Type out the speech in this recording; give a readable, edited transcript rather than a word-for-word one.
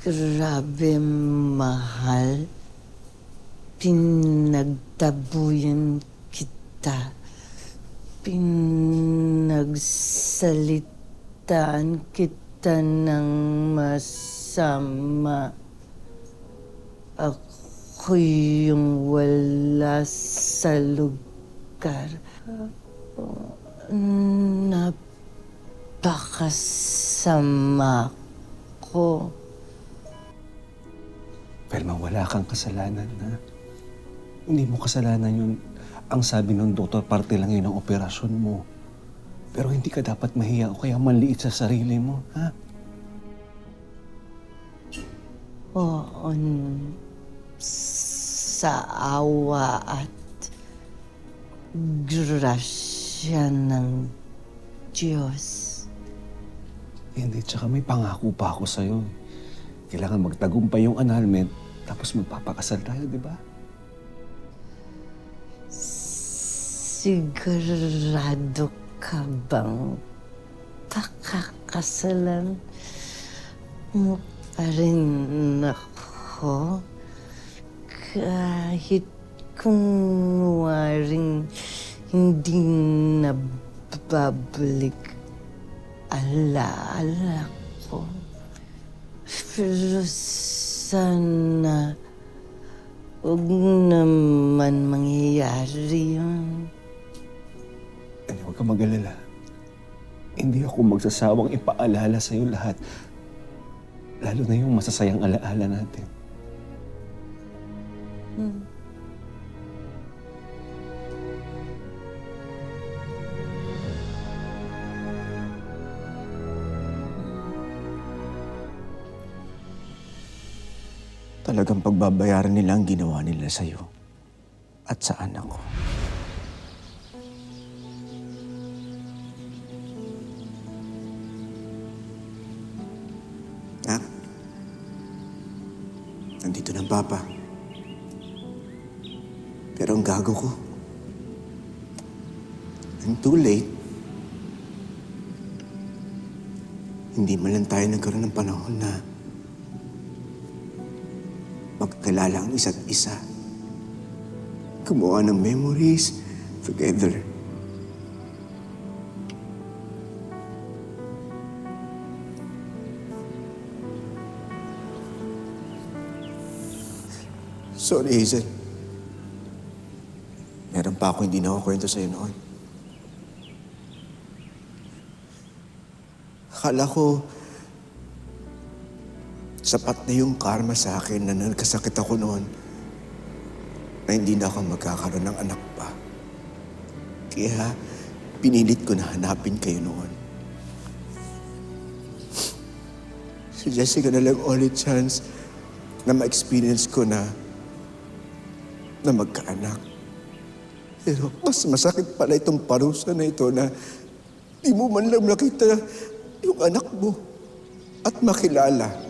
Grabe, mahal. Pinagtabuyan kita. Pinagsalitaan kita ng masama. Ako yung wala sa lugar. Napakasama ko. Velma, wala kang kasalanan, ha? Hindi mo kasalanan yun. Ang sabi ng doktor, parte lang yun ng operasyon mo. Pero hindi ka dapat mahiya o kaya maliit sa sarili mo, ha? Oo, sa awa at grasya ng Diyos. Hindi, tsaka may pangako pa ako sa'yo. Kailangan magtagumpay yung annulment, tapos magpapakasal tayo, di ba? Sigurado ka bang pakakasalan mo pa rin ako? Kahit kung waring hindi na babalik alaala ko. Pero sana huwag naman mangyayari yun. Huwag kang mag-alala. Hindi ako magsasawang ipaalala sa'yo lahat. Lalo na yung masasayang alaala natin. Talagang pagbabayaran nila ang ginawa nila sa'yo at sa anak ko. Nak, nandito ng Papa. Pero ang gago ko, I'm too late. Hindi man lang tayo nagkaroon ng panahon na magkakilala ang isa't isa. Gumawa ng memories together. Sorry, Hazel. Meron pa ako hindi nakakwento sa'yo noon. Akala ko, sapat na yung karma sa akin na nagkasakit ako noon na hindi na ako magkakaroon ng anak pa. Kaya pinilit ko na hanapin kayo noon. Si Jessica na lang only chance na ma-experience ko na magkaanak. Pero mas masakit pala itong parusa na ito na di mo man lang nakita yung anak mo at makilala.